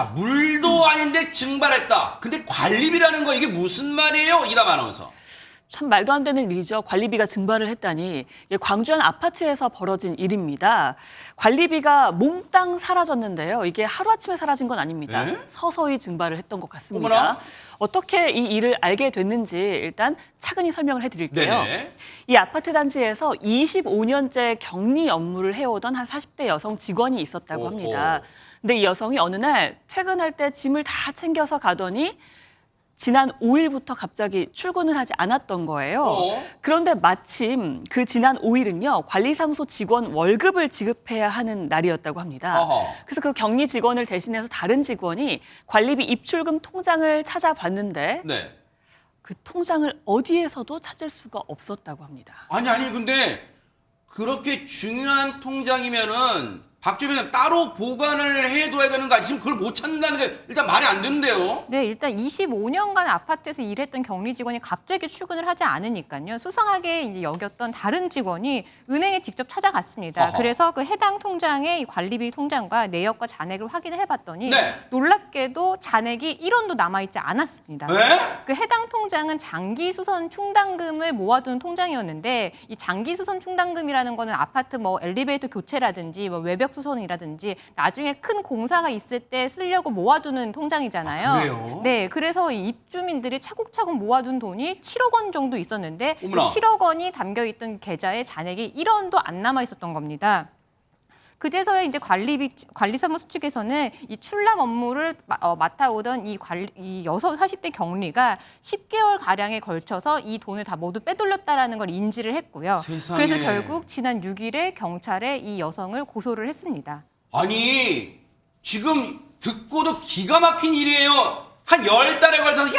자, 물도 아닌데 증발했다. 근데 관리비라는 거 이게 무슨 말이에요? 이담 아나운서. 참 말도 안 되는 일이죠. 관리비가 증발을 했다니. 이게 광주 한 아파트에서 벌어진 일입니다. 관리비가 몽땅 사라졌는데요. 이게 하루아침에 사라진 건 아닙니다. 네? 서서히 증발을 했던 것 같습니다. 어머나. 어떻게 이 일을 알게 됐는지 일단 차근히 설명을 해드릴게요. 네네. 이 아파트 단지에서 25년째 격리 업무를 해오던 한 40대 여성 직원이 있었다고 오호. 합니다. 근데 이 여성이 어느 날 퇴근할 때 짐을 다 챙겨서 가더니 지난 5일부터 갑자기 출근을 하지 않았던 거예요. 그런데 마침 그 지난 5일은요, 관리사무소 직원 월급을 지급해야 하는 날이었다고 합니다. 어허. 그래서 그 격리 직원을 대신해서 다른 직원이 관리비 입출금 통장을 찾아봤는데 네. 그 통장을 어디에서도 찾을 수가 없었다고 합니다. 아니, 근데 그렇게 중요한 통장이면은 박주민 님 따로 보관을 해둬야 되는 거 아니에요? 지금 그걸 못 찾는다는 게 일단 말이 안 되는데요. 네, 일단 25년간 아파트에서 일했던 격리 직원이 갑자기 출근을 하지 않으니까요. 수상하게 이제 여겼던 다른 직원이 은행에 직접 찾아갔습니다. 어허. 그래서 그 해당 통장의 이 관리비 통장과 내역과 잔액을 확인을 해봤더니 네. 놀랍게도 잔액이 1원도 남아있지 않았습니다. 네? 그 해당 통장은 장기 수선 충당금을 모아두는 통장이었는데 이 장기 수선 충당금이라는 거는 아파트 뭐 엘리베이터 교체라든지 뭐 외벽 수선이라든지 나중에 큰 공사가 있을 때 쓰려고 모아두는 통장이잖아요. 아, 그래요? 네, 그래서 이 입주민들이 차곡차곡 모아둔 돈이 7억 원 정도 있었는데 그 어머나. 7억 원이 담겨 있던 계좌에 잔액이 1원도 안 남아 있었던 겁니다. 그제서야 이제 관리사무소 측에서는 이 출납 업무를 맡아오던 이 여성 40대 격리가 10개월 가량에 걸쳐서 이 돈을 다 모두 빼돌렸다라는 걸 인지를 했고요. 세상에. 그래서 결국 지난 6일에 경찰에 이 여성을 고소를 했습니다. 아니, 지금 듣고도 기가 막힌 일이에요. 한 10달에 걸쳐서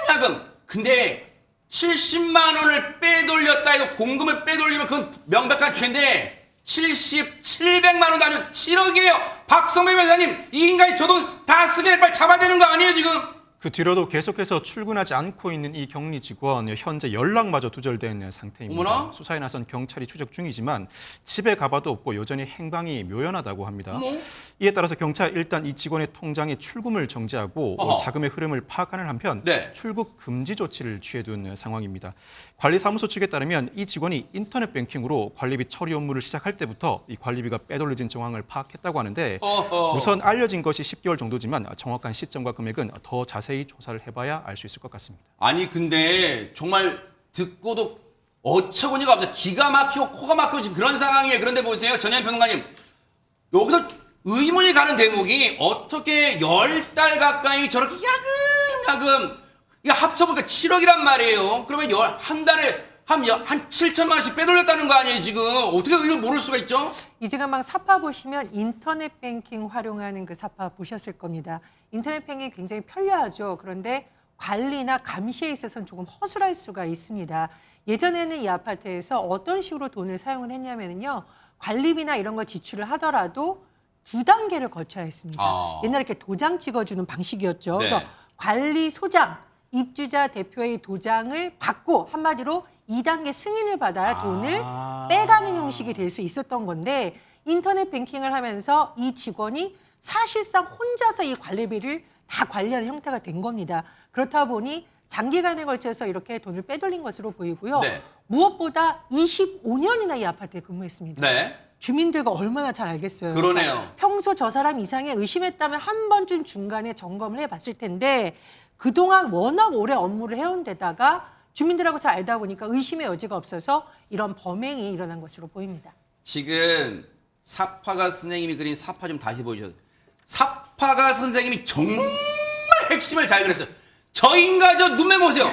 야금야금. 근데 70만 원을 빼돌렸다, 이거 공금을 빼돌리면 그건 명백한 죄인데 700만 원도 아니고 7억이에요. 박성배 변호사님, 이 인간이 저 돈 다 쓰게 빨리 잡아야 되는 거 아니에요, 지금? 그 뒤로도 계속해서 출근하지 않고 있는 이 격리 직원, 현재 연락마저 두절된 상태입니다. 어머나? 수사에 나선 경찰이 추적 중이지만 집에 가봐도 없고 여전히 행방이 묘연하다고 합니다. 어머? 이에 따라서 경찰 일단 이 직원의 통장의 출금을 정지하고 어허. 자금의 흐름을 파악하는 한편 네. 출국 금지 조치를 취해둔 상황입니다. 관리사무소 측에 따르면 이 직원이 인터넷 뱅킹으로 관리비 처리 업무를 시작할 때부터 이 관리비가 빼돌려진 정황을 파악했다고 하는데 어허. 우선 알려진 것이 10개월 정도지만 정확한 시점과 금액은 더 자세히 조사를 해봐야 알 수 있을 것 같습니다. 아니, 근데 정말 듣고도 어처구니가 없어요. 기가 막히고 코가 막히고 지금 그런 상황이에요. 그런데 보세요, 전현 평론가님. 여기서 의문이 가는 대목이 어떻게 10달 가까이 저렇게 야금야금, 이게 합쳐보니까 7억이란 말이에요. 그러면 한 달에 한 7천만 원씩 빼돌렸다는 거 아니에요, 지금? 어떻게 이걸 모를 수가 있죠? 이 지금 사파 보시면 인터넷 뱅킹 활용하는 그 사파 보셨을 겁니다. 인터넷 뱅킹이 굉장히 편리하죠. 그런데 관리나 감시에 있어서는 조금 허술할 수가 있습니다. 예전에는 이 아파트에서 어떤 식으로 돈을 사용을 했냐면요. 관리비나 이런 걸 지출을 하더라도 2단계를 거쳐야 했습니다. 옛날에 이렇게 도장 찍어주는 방식이었죠. 네. 그래서 관리소장, 입주자 대표의 도장을 받고 한마디로 2단계 승인을 받아야 돈을 빼가는 형식이 될 수 있었던 건데 인터넷 뱅킹을 하면서 이 직원이 사실상 혼자서 이 관리비를 다 관리하는 형태가 된 겁니다. 그렇다 보니 장기간에 걸쳐서 이렇게 돈을 빼돌린 것으로 보이고요. 네. 무엇보다 25년이나 이 아파트에 근무했습니다. 네. 주민들과 얼마나 잘 알겠어요. 그러네요. 그러니까 평소 저 사람 이상에 의심했다면 한 번쯤 중간에 점검을 해봤을 텐데 그동안 워낙 오래 업무를 해온 데다가 주민들하고 잘 알다 보니까 의심의 여지가 없어서 이런 범행이 일어난 것으로 보입니다. 지금 사파가 선생님이 그린 사파 좀 다시 보여주세요. 사파가 선생님이 정말 핵심을 잘 그렸어요. 저 인간 저 눈매 보세요.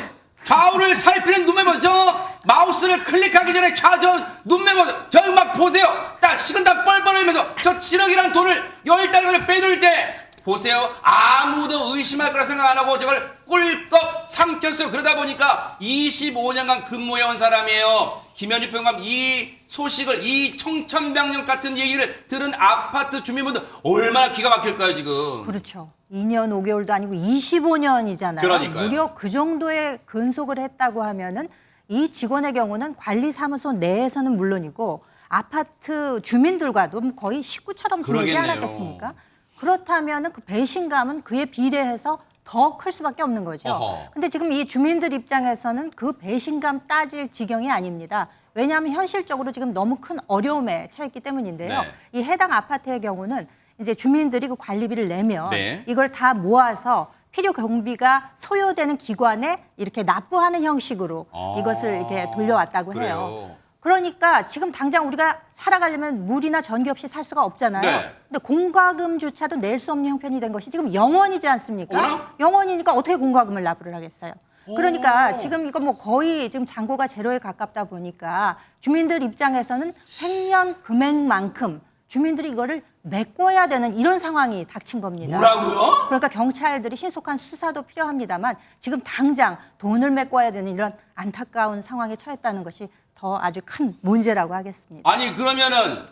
좌우를 살피는 눈매 보세요. 저 마우스를 클릭하기 전에 저 눈매 보세요. 저 막 보세요. 딱 식은땀 뻘뻘 흘리면서 저 7억이란 돈을 10달을 빼돌릴 때 보세요. 아무도 의심할 거라 생각 안 하고 저걸 꿀꺽 삼켰어요. 그러다 보니까 25년간 근무해온 사람이에요. 김현주 평감 이 소식을, 이 청천벽력 같은 얘기를 들은 아파트 주민분들 얼마나 기가 막힐까요, 지금. 그렇죠. 2년 5개월도 아니고 25년이잖아요. 그러니까요. 무려 그 정도의 근속을 했다고 하면은 이 직원의 경우는 관리사무소 내에서는 물론이고 아파트 주민들과도 거의 식구처럼 지내지 그러겠네요. 않았겠습니까? 그렇다면 그 배신감은 그에 비례해서 더 클 수밖에 없는 거죠. 어허. 근데 지금 이 주민들 입장에서는 그 배신감 따질 지경이 아닙니다. 왜냐하면 현실적으로 지금 너무 큰 어려움에 처했기 때문인데요. 네. 이 해당 아파트의 경우는 이제 주민들이 그 관리비를 내면 네. 이걸 다 모아서 필요 경비가 소요되는 기관에 이렇게 납부하는 형식으로 이것을 이렇게 돌려왔다고 해요. 그래요. 그러니까 지금 당장 우리가 살아가려면 물이나 전기 없이 살 수가 없잖아요. 네. 근데 공과금조차도 낼 수 없는 형편이 된 것이 지금 영원이지 않습니까? 어머나? 영원이니까 어떻게 공과금을 납부를 하겠어요? 그러니까 지금 이거 뭐 거의 지금 잔고가 제로에 가깝다 보니까 주민들 입장에서는 생년 금액만큼 주민들이 이거를 메꿔야 되는 이런 상황이 닥친 겁니다. 뭐라고요? 그러니까 경찰들이 신속한 수사도 필요합니다만 지금 당장 돈을 메꿔야 되는 이런 안타까운 상황에 처했다는 것이 더 아주 큰 문제라고 하겠습니다. 아니 그러면은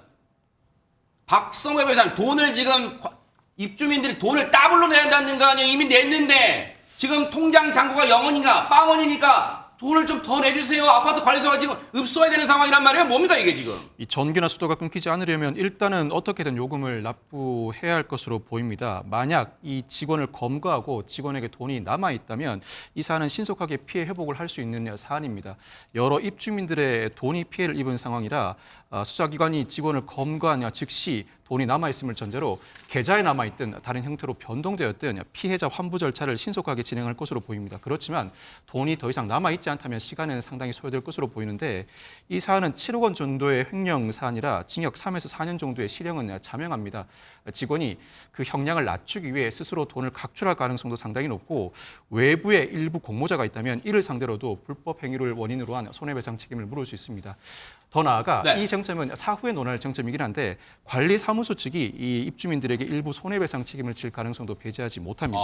박성배 변호사님 돈을 지금 입주민들이 돈을 더블로 내야 한다는 거 아니에요? 이미 냈는데 지금 통장 잔고가 0원인가 빵원이니까 돈을 좀 더 내주세요. 아파트 관리소가 지금 읍소해야 되는 상황이란 말이에요. 뭡니까 이게 지금? 이 전기나 수도가 끊기지 않으려면 일단은 어떻게든 요금을 납부해야 할 것으로 보입니다. 만약 이 직원을 검거하고 직원에게 돈이 남아 있다면 이 사안은 신속하게 피해 회복을 할 수 있는 사안입니다. 여러 입주민들의 돈이 피해를 입은 상황이라 수사기관이 직원을 검거한 즉시 돈이 남아있음을 전제로 계좌에 남아있든 다른 형태로 변동되었든 피해자 환부 절차를 신속하게 진행할 것으로 보입니다. 그렇지만 돈이 더 이상 남아있지 않다면 시간은 상당히 소요될 것으로 보이는데 이 사안은 7억 원 정도의 횡령 사안이라 징역 3에서 4년 정도의 실형은 자명합니다. 직원이 그 형량을 낮추기 위해 스스로 돈을 각출할 가능성도 상당히 높고 외부에 일부 공모자가 있다면 이를 상대로도 불법 행위를 원인으로 한 손해배상 책임을 물을 수 있습니다. 더 나아가 네. 이 쟁점은 사후에 논할 쟁점이긴 한데 관리사무소 측이 이 입주민들에게 일부 손해배상 책임을 질 가능성도 배제하지 못합니다.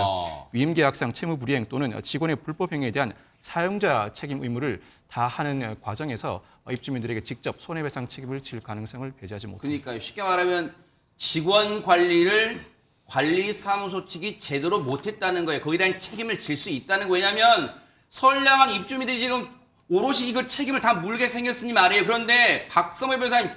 위임계약상 채무불이행 또는 직원의 불법 행위에 대한 사용자 책임 의무를 다하는 과정에서 입주민들에게 직접 손해배상 책임을 질 가능성을 배제하지 못합니다. 그러니까 쉽게 말하면 직원 관리를 관리사무소 측이 제대로 못했다는 거예요. 거기에 대한 책임을 질 수 있다는 거예요. 왜냐하면 선량한 입주민들이 지금 오롯이 이거 책임을 다 물게 생겼으니 말이에요. 그런데 박성배 변호사님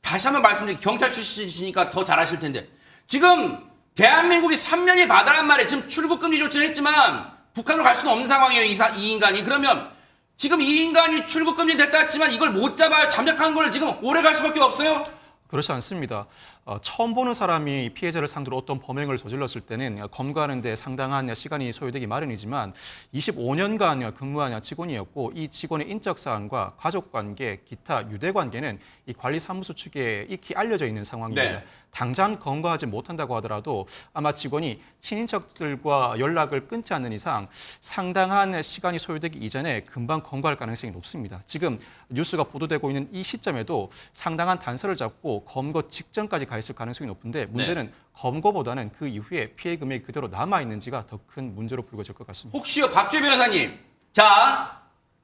다시 한번 말씀드리면 경찰 출신이시니까 더 잘하실 텐데 지금 대한민국이 3년이 바다란 말이에요. 지금 출국금지 조치를 했지만 북한으로 갈 수는 없는 상황이에요. 이 인간이. 그러면 지금 이 인간이 출국금지 됐다 했지만 이걸 못 잡아요. 잠적한 걸 지금 오래 갈 수밖에 없어요. 그렇지 않습니다. 처음 보는 사람이 피해자를 상대로 어떤 범행을 저질렀을 때는 검거하는 데 상당한 시간이 소요되기 마련이지만 25년간 근무한 직원이었고 이 직원의 인적 사항과 가족관계, 기타 유대관계는 이 관리사무소 측에 익히 알려져 있는 상황입니다. 네. 당장 검거하지 못한다고 하더라도 아마 직원이 친인척들과 연락을 끊지 않는 이상 상당한 시간이 소요되기 이전에 금방 검거할 가능성이 높습니다. 지금 뉴스가 보도되고 있는 이 시점에도 상당한 단서를 잡고 검거 직전까지 가 있을 가능성이 높은데 문제는 검거보다는 그 이후에 피해 금액이 그대로 남아있는지가 더 큰 문제로 불거질 것 같습니다. 혹시요 박주혜 변호사님, 자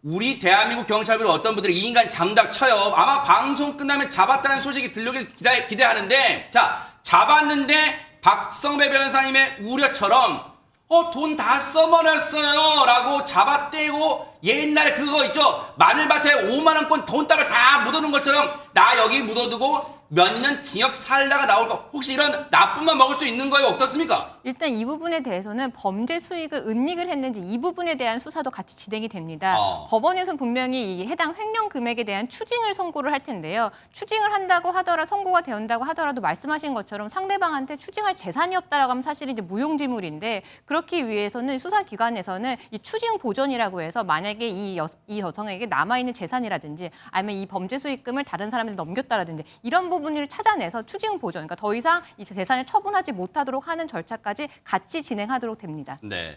우리 대한민국 경찰들 어떤 분들이 이 인간 장작 쳐요. 아마 방송 끝나면 잡았다는 소식이 들려오길 기대하는데 자 잡았는데 박성배 변호사님의 우려처럼 돈 다 써버렸어요 라고 잡아떼고 옛날에 그거 있죠 마늘밭에 5만 원권 돈다발 다 묻어놓은 것처럼 나 여기 묻어두고 몇 년 징역 살다가 나올 거 혹시 이런 나쁨만 먹을 수 있는 거예요? 어떻습니까? 일단 이 부분에 대해서는 범죄 수익을 은닉을 했는지 이 부분에 대한 수사도 같이 진행이 됩니다. 법원에서는 분명히 이 해당 횡령 금액에 대한 추징을 선고를 할 텐데요. 추징을 한다고 하더라도 선고가 된다고 하더라도 말씀하신 것처럼 상대방한테 추징할 재산이 없다라고 하면 사실 이제 무용지물인데 그렇기 위해서는 수사기관에서는 이 추징 보전이라고 해서 만약에 이 여성에게 남아있는 재산이라든지 아니면 이 범죄 수익금을 다른 사람한테 넘겼다라든지 이런 부분을 찾아내서 추징 보전, 그러니까 더 이상 이 재산을 처분하지 못하도록 하는 절차까지 같이 진행하도록 됩니다. 네.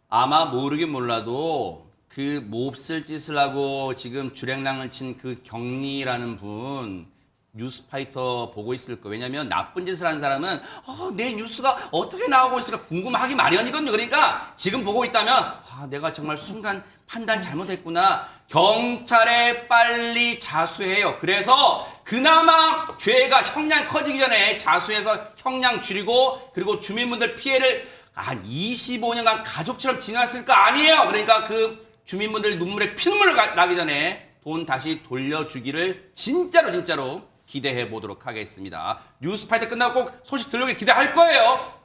아마 모르긴 몰라도 그 몹쓸 짓을 하고 지금 주랭랑을 친 그 경리라는 분 뉴스파이터 보고 있을 거예요. 왜냐하면 나쁜 짓을 한 사람은 내 뉴스가 어떻게 나오고 있을까 궁금하기 마련이거든요. 그러니까 지금 보고 있다면 내가 정말 순간 판단 잘못했구나. 경찰에 빨리 자수해요. 그래서 그나마 죄가 형량 커지기 전에 자수해서 형량 줄이고 그리고 주민분들 피해를 한 25년간 가족처럼 지냈을 거 아니에요. 그러니까 그 주민분들 눈물에 피눈물 나기 전에 돈 다시 돌려주기를 진짜로 기대해 보도록 하겠습니다. 뉴스파이터 끝나고 꼭 소식 들려오길 기대할 거예요.